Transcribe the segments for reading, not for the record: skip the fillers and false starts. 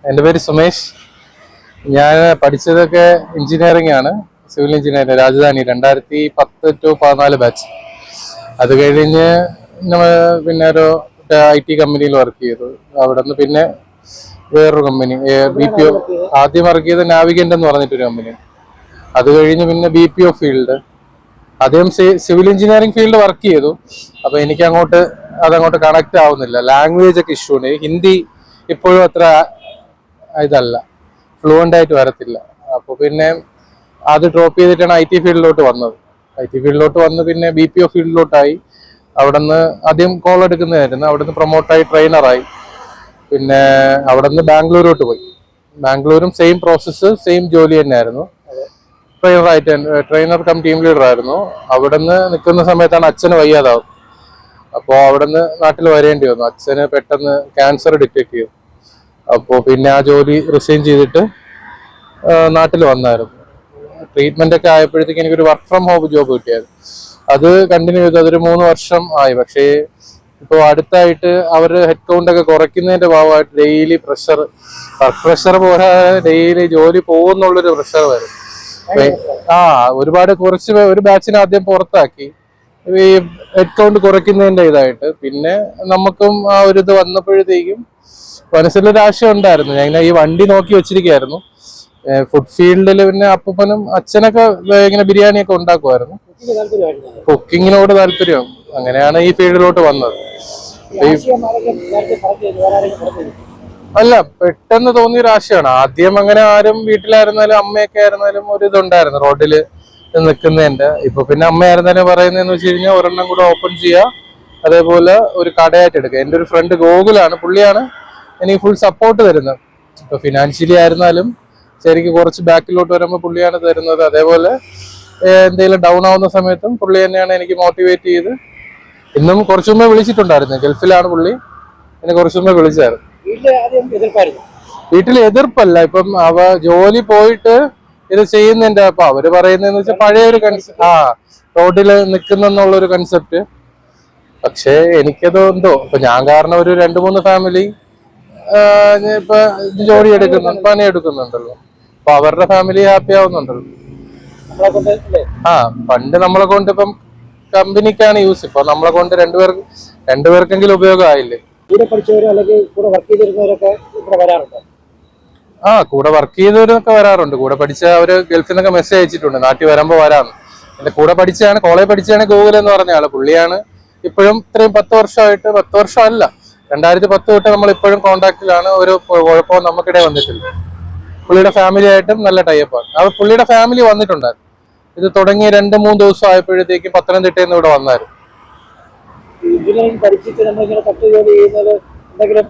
എൻ്റെ പേര് സുമേഷ്. ഞാൻ പഠിച്ചതൊക്കെ എഞ്ചിനീയറിംഗ് ആണ്, സിവിൽ എഞ്ചിനീയറിംഗ്, രാജധാനി 2010-14 ബാച്ച്. അത് കഴിഞ്ഞ് പിന്നെ ഒരു IT കമ്പനിയിൽ വർക്ക് ചെയ്തു. അവിടെ നിന്ന് പിന്നെ വേറൊരു കമ്പനി BPO. ആദ്യം വർക്ക് ചെയ്ത നാവിഗന്റ് എന്ന് പറഞ്ഞിട്ടൊരു കമ്പനി. അത് കഴിഞ്ഞ് പിന്നെ BPO ഫീൽഡ്, ആദ്യം സിവിൽ എഞ്ചിനീയറിംഗ് ഫീൽഡ് വർക്ക് ചെയ്തു. അപ്പൊ എനിക്ക് അതങ്ങോട്ട് കണക്ട് ആവുന്നില്ല. ലാംഗ്വേജ് ഒക്കെ ഇഷ്യൂ ഉണ്ട്. ഹിന്ദി ഇപ്പോഴും അത്ര ഇതല്ല, ഫ്ലുവൻ്റ് ആയിട്ട് വരത്തില്ല. അപ്പോൾ പിന്നെ അത് ഡ്രോപ്പ് ചെയ്തിട്ടാണ് IT ഫീൽഡിലോട്ട് വന്നത്. IT ഫീൽഡിലോട്ട് വന്ന് പിന്നെ BPO ഫീൽഡിലോട്ടായി. അവിടെ നിന്ന് ആദ്യം കോൾ എടുക്കുന്നതായിരുന്നു. അവിടെ നിന്ന് പ്രൊമോട്ടായി ട്രെയിനറായി. പിന്നെ അവിടെ നിന്ന് ബാംഗ്ലൂരോട്ട് പോയി. ബാംഗ്ലൂരും സെയിം പ്രോസസ്സ്, സെയിം ജോലി തന്നെയായിരുന്നു. ട്രെയിനർ കം ടീം ലീഡർ ആയിരുന്നു. അവിടെ നിന്ന് നിൽക്കുന്ന സമയത്താണ് അച്ഛന് വയ്യാതാവും. അപ്പോൾ അവിടെ നിന്ന് നാട്ടിൽ വരേണ്ടി വന്നു. അച്ഛന് പെട്ടെന്ന് ക്യാൻസർ ഡിറ്റക്ട് ചെയ്തു. അപ്പോൾ പിന്നെ ആ ജോലി റിസൈൻ ചെയ്തിട്ട് നാട്ടിൽ വന്നായിരുന്നു. ട്രീറ്റ്മെന്റ് ഒക്കെ ആയപ്പോഴത്തേക്ക് എനിക്കൊരു വർക്ക് ഫ്രം ഹോം ജോബ് കിട്ടിയായിരുന്നു. അത് കണ്ടിന്യൂ ചെയ്തു. അതൊരു 3 വർഷം ആയി. പക്ഷേ ഇപ്പോൾ അടുത്തായിട്ട് അവർ ഹെഡ് കൗണ്ട് ഒക്കെ കുറയ്ക്കുന്നതിന്റെ ഭാഗമായിട്ട് ഡെയിലി വർക്ക് പ്രഷർ പോലെ ഡെയിലി ജോലി പോകുന്നുള്ളൊരു പ്രഷർ വരും. ഒരുപാട് ഒരു ബാച്ചിനെ ആദ്യം പുറത്താക്കി, ഈ ഹെഡ് കൗണ്ട് കുറയ്ക്കുന്നതിന്റെ ഇതായിട്ട്. പിന്നെ നമുക്കും ആ ഒരു ഇത് വന്നപ്പോഴത്തേക്കും മനസ്സിലൊരു ആശയം ഉണ്ടായിരുന്നു. ഞാൻ ഈ വണ്ടി നോക്കി വെച്ചിരിക്കുകയായിരുന്നു. ഫുഡ് ഫീൽഡിൽ പിന്നെ അപ്പനും അച്ഛനൊക്കെ ഇങ്ങനെ ബിരിയാണിയൊക്കെ ഉണ്ടാക്കുമായിരുന്നു. കുക്കിങ്ങിനോട് താല്പര്യം, അങ്ങനെയാണ് ഈ ഫീൽഡിലോട്ട് വന്നത്. അല്ല, പെട്ടെന്ന് തോന്നിയൊരു ആശയമാണ്. ആദ്യം അങ്ങനെ ആരും വീട്ടിലായിരുന്നാലും അമ്മയൊക്കെ ആയിരുന്നാലും ഒരു ഇതുണ്ടായിരുന്നു റോഡില് നിൽക്കുന്നതിന്റെ. ഇപ്പൊ പിന്നെ അമ്മയായിരുന്നാലും പറയുന്നതെന്ന് വെച്ച് കഴിഞ്ഞാൽ ഒരെണ്ണം കൂടെ ഓപ്പൺ ചെയ്യുക, അതേപോലെ ഒരു കടയായിട്ട് എടുക്കുക. എൻ്റെ ഒരു ഫ്രണ്ട് ഗോകുലാണ്, പുള്ളിയാണ് എനിക്ക് ഫുൾ സപ്പോർട്ട് തരുന്നത്. ഇപ്പൊ ഫിനാൻഷ്യലി ആയിരുന്നാലും ശരിക്കും കുറച്ച് ബാക്കിലോട്ട് വരുമ്പോൾ പുള്ളിയാണ് തരുന്നത്. അതേപോലെ എന്തെങ്കിലും ഡൗൺ ആവുന്ന സമയത്തും പുള്ളി തന്നെയാണ് എനിക്ക് മോട്ടിവേറ്റ് ചെയ്ത്. ഇന്നും കുറച്ചു മുമ്പേ വിളിച്ചിട്ടുണ്ടായിരുന്നു. ഗൾഫിലാണ് പുള്ളി, എന്നെ കുറച്ചു മുമ്പേ വിളിച്ചായിരുന്നു. വീട്ടിൽ എതിർപ്പല്ല, ഇപ്പം ജോലി പോയിട്ട് ഇത് ചെയ്യുന്നതിന്റെ അപ്പൊ അവര് പറയുന്നതെന്ന് വെച്ചാൽ പഴയ ഒരു റോഡിൽ നിൽക്കുന്നുള്ളൊരു കൺസെപ്റ്റ്. പക്ഷെ എനിക്കത് എന്തോ ഇപ്പൊ ഞാൻ കാരണം ഒരു 2-3 ഫാമിലി ഇപ്പൊ പണിയെടുക്കുന്നുണ്ടല്ലോ. അപ്പൊ അവരുടെ ഫാമിലി ഹാപ്പി ആവുന്നുണ്ടല്ലോ. പണ്ട് നമ്മളെ കൊണ്ട് ഇപ്പം കമ്പനിക്കാണ് യൂസ്. ഇപ്പൊ നമ്മളെ കൊണ്ട് രണ്ടുപേർക്കെങ്കിലും ഉപയോഗമായില്ലേ. കൂടെ പഠിച്ചവരോ അല്ലെങ്കിൽ കൂടെ വർക്ക് ചെയ്തിരുന്നവരൊക്കെ ഇവിടെ വരാറുണ്ട്? കൂടെ വർക്ക് ചെയ്തവരൊക്കെ വരാറുണ്ട്. കൂടെ പഠിച്ച അവര് ഗൾഫിൽ നിന്നൊക്കെ മെസ്സേജ് അയച്ചിട്ടുണ്ട്, നാട്ടിൽ വരുമ്പോ വരാന്ന്. എന്റെ കൂടെ പഠിച്ചാണ്, കോളേജ് പഠിച്ചാണ് ഗൂഗിൾ എന്ന് പറഞ്ഞ ആള്. പുള്ളിയാണ് ഇപ്പോഴും ഇത്രയും 10 വർഷമായിട്ട്, 10 വർഷമല്ല 2010 തൊട്ട് നമ്മൾ ഇപ്പോഴും കോണ്ടാക്റ്റിലാണ്. ഒരു കുഴപ്പവും നമുക്കിടെ വന്നിട്ടില്ല. പുള്ളിയുടെ ഫാമിലി ആയിട്ടും നല്ല ടൈപ്പാണ്. പുള്ളിയുടെ ഫാമിലി വന്നിട്ടുണ്ടായിരുന്നു. ഇത് തുടങ്ങി 2-3 ദിവസം ആയപ്പോഴത്തേക്കും പത്തനംതിട്ടയിൽ നിന്ന് ഇവിടെ വന്നായിരുന്നു. എഞ്ചിനീയറിംഗ് പഠിച്ചിട്ട് നമ്മളിങ്ങനെ ജോലി ചെയ്യുന്നത് എന്തെങ്കിലും?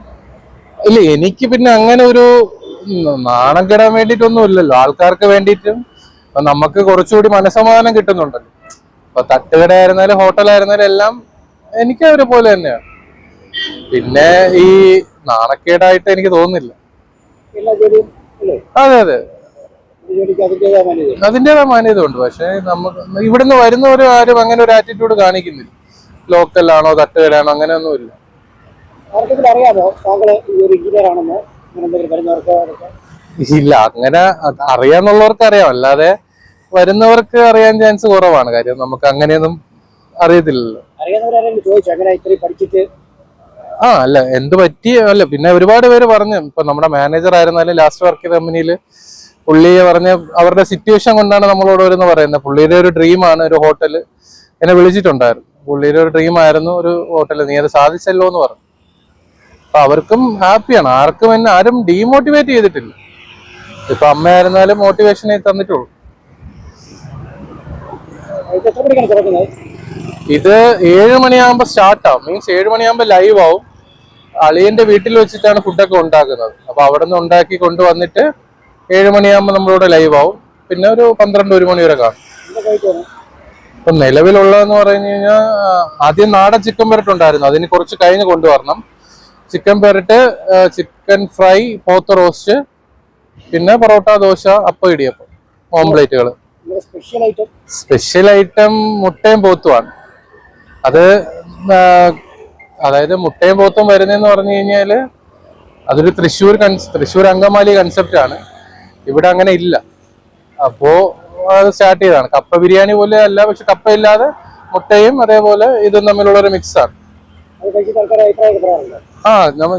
ഇല്ല, എനിക്ക് പിന്നെ അങ്ങനെ ഒരു നാണം കെടാൻ വേണ്ടിയിട്ടൊന്നും ഇല്ലല്ലോ. ആൾക്കാർക്ക് വേണ്ടിയിട്ടും നമുക്ക് കുറച്ചുകൂടി മനസ്സമാധാനം കിട്ടുന്നുണ്ടല്ലോ. ഇപ്പൊ തട്ടുകടയായിരുന്നാലും ഹോട്ടലായിരുന്നാലും എല്ലാം എനിക്ക് അവരെ പോലെ തന്നെയാണ്. പിന്നെ ഈ നാണക്കേടായിട്ട് എനിക്ക് തോന്നുന്നില്ല. അതെ, അതിൻ്റെതായ മാന്യത ഉണ്ട്. പക്ഷെ നമുക്ക് ഇവിടുന്ന് വരുന്നവരും ആരും അങ്ങനെ ഒരു ആറ്റിറ്റ്യൂഡ് കാണിക്കുന്നില്ല. ലോക്കലാണോ തട്ടുകടയാണോ അങ്ങനെയൊന്നും ഇല്ല. ഇല്ല, അങ്ങനെ അറിയാന്നുള്ളവർക്ക് അറിയാം, അല്ലാതെ വരുന്നവർക്ക് അറിയാൻ ചാൻസ് കുറവാണ്. കാര്യം നമുക്ക് അങ്ങനെയൊന്നും അറിയത്തില്ലല്ലോ. അല്ല, എന്ത് പറ്റി അല്ല. പിന്നെ ഒരുപാട് പേര് പറഞ്ഞു. ഇപ്പൊ നമ്മുടെ മാനേജർ ആയിരുന്നാലും ലാസ്റ്റ് വർക്ക് ചെയ്ത കമ്പനിയിൽ പുള്ളിയെ പറഞ്ഞ അവരുടെ സിറ്റുവേഷൻ കൊണ്ടാണ് നമ്മളോട് വരുന്ന പറയുന്നത്. പുള്ളിയുടെ ഒരു ഡ്രീമാണ് ഒരു ഹോട്ടല്. എന്നെ വിളിച്ചിട്ടുണ്ടായിരുന്നു. പുള്ളിയുടെ ഒരു ഡ്രീം ആയിരുന്നു ഒരു ഹോട്ടല്. നീ അത് സാധിച്ചല്ലോ എന്ന് പറഞ്ഞു. അപ്പൊ അവർക്കും ഹാപ്പിയാണ്. ആരും ഡീമോട്ടിവേറ്റ് ചെയ്തിട്ടില്ല. ഇപ്പൊ അമ്മയായിരുന്നാലും മോട്ടിവേഷനെ തന്നിട്ടുള്ളൂ. ഇത് 7 മണിയാകുമ്പോ സ്റ്റാർട്ടാവും. മീൻസ് 7 മണിയാകുമ്പോ ലൈവ് ആവും. അളിയന്റെ വീട്ടിൽ വെച്ചിട്ടാണ് ഫുഡൊക്കെ ഉണ്ടാക്കുന്നത്. അപ്പൊ അവിടെ നിന്ന് ഉണ്ടാക്കി കൊണ്ടുവന്നിട്ട് 7 മണിയാകുമ്പോ നമ്മളിവിടെ ലൈവ് ആവും. പിന്നെ ഒരു 12-1 മണി വരെ കാണും. ഇപ്പൊ നിലവിലുള്ളതെന്ന് പറഞ്ഞു കഴിഞ്ഞാൽ ആദ്യം നാടൻ ചിക്കൻ പെരട്ട് ഉണ്ടായിരുന്നു. അതിന് കുറച്ച് കഴിഞ്ഞ് കൊണ്ടുവരണം. ചിക്കൻ പെരട്ട്, ചിക്കൻ ഫ്രൈ, പോത്ത് റോസ്റ്റ്, പിന്നെ പൊറോട്ട, ദോശ, അപ്പം, ഇടിയപ്പം, ഓംപ്ലേറ്റുകൾ. സ്പെഷ്യൽ ഐറ്റം മുട്ടയും പോത്തുമാണ്. അതായത് മുട്ടയും പോത്തും വരുന്നതെന്ന് പറഞ്ഞു കഴിഞ്ഞാല് അതൊരു തൃശ്ശൂർ അങ്കമാലി കൺസെപ്റ്റ് ആണ്. ഇവിടെ അങ്ങനെ ഇല്ല. അപ്പോ അത് സ്റ്റാർട്ട് ചെയ്തതാണ്. കപ്പ ബിരിയാണി പോലെ അല്ല, പക്ഷെ കപ്പ ഇല്ലാതെ മുട്ടയും അതേപോലെ ഇതും തമ്മിലുള്ള ഒരു മിക്സാണ്. അത് കഴിച്ചിട്ട് ആൾക്കാർ അഭിപ്രായം പറയാറുണ്ട്.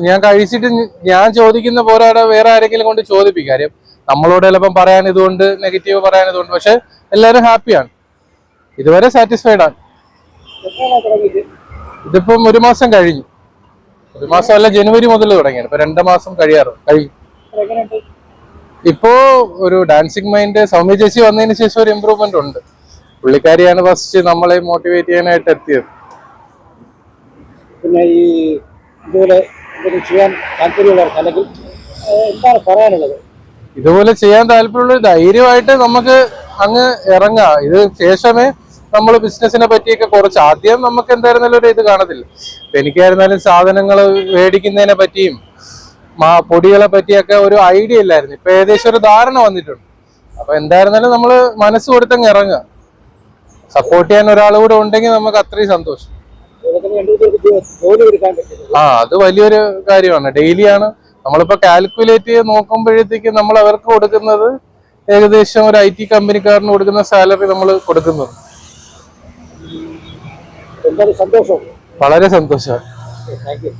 ഞാൻ കഴിച്ചിട്ട് ഞാൻ ചോദിക്കുന്ന പോരാടെ വേറെ ആരെങ്കിലും കൊണ്ട് ചോദിപ്പിക്കും. കാര്യം നമ്മളോട് ചിലപ്പം പറയാൻ ഇതുകൊണ്ട് നെഗറ്റീവ് പറയാൻ ഇതുകൊണ്ട്, പക്ഷെ എല്ലാവരും ഹാപ്പിയാണ്, ഇതുവരെ സാറ്റിസ്ഫൈഡ് ആണ്. എത്രയാണ് തുടങ്ങിയിട്ട്? ഇതിപ്പം 1 മാസം കഴിഞ്ഞു. 1 മാസം അല്ല, ജനുവരി മുതൽ തുടങ്ങിയാണ്. ഇപ്പൊ 2 മാസം കഴിയും. എങ്ങനെയുണ്ട്? ഇപ്പോ ഒരു ഡാൻസിങ് മൈൻഡ് സൗമ്യ ചേച്ചി വന്നതിന് ശേഷം ഒരു ഇമ്പ്രൂവ്മെന്റ് ഉണ്ട്. പുള്ളിക്കാരിയാണ് ഫസ്റ്റ് നമ്മളെ മോട്ടിവേറ്റ് ചെയ്യാനായിട്ട് എത്തിയത്. പിന്നെ ഈ ഇതുപോലെ എന്തെങ്കിലും ചെയ്യാൻ താല്പര്യമുള്ളവർക്ക് അല്ലെങ്കിൽ എന്താണ് പറയാനുള്ളത്? ഇതുപോലെ ചെയ്യാൻ താല്പര്യമുള്ള ധൈര്യമായിട്ട് നമുക്ക് അങ്ങ് ഇറങ്ങാം. ഇത് ശേഷമേ നമ്മൾ ബിസിനസിനെ പറ്റിയൊക്കെ കുറച്ച് ആദ്യം നമുക്ക് എന്തായിരുന്നാലും ഒരു ഇത് കാണത്തില്ല. ഇപ്പൊ എനിക്കായിരുന്നാലും സാധനങ്ങൾ മേടിക്കുന്നതിനെ പറ്റിയും പൊടികളെ പറ്റിയൊക്കെ ഒരു ഐഡിയ ഇല്ലായിരുന്നു. ഇപ്പൊ ഏകദേശം ഒരു ധാരണ വന്നിട്ടുണ്ട്. അപ്പൊ എന്തായിരുന്നാലും നമ്മള് മനസ്സ് കൊടുത്തങ്ങ് ഇറങ്ങുക. സപ്പോർട്ട് ചെയ്യാൻ ഒരാൾ കൂടെ ഉണ്ടെങ്കിൽ നമുക്ക് അത്രയും സന്തോഷം. ജോലി എടുക്കാൻ പറ്റും. അത് വലിയൊരു കാര്യമാണ്. ഡെയിലിയാണ് നമ്മളിപ്പോ കാൽക്കുലേറ്റ് ചെയ്ത് നോക്കുമ്പോഴത്തേക്ക് നമ്മൾ അവർക്ക് കൊടുക്കുന്നത് ഏകദേശം ഒരു IT കമ്പനിക്കാരന് കൊടുക്കുന്ന സാലറി നമ്മൾ കൊടുക്കുന്നത്. എന്തായാലും സന്തോഷം. വളരെ സന്തോഷമാണ്. Thank you.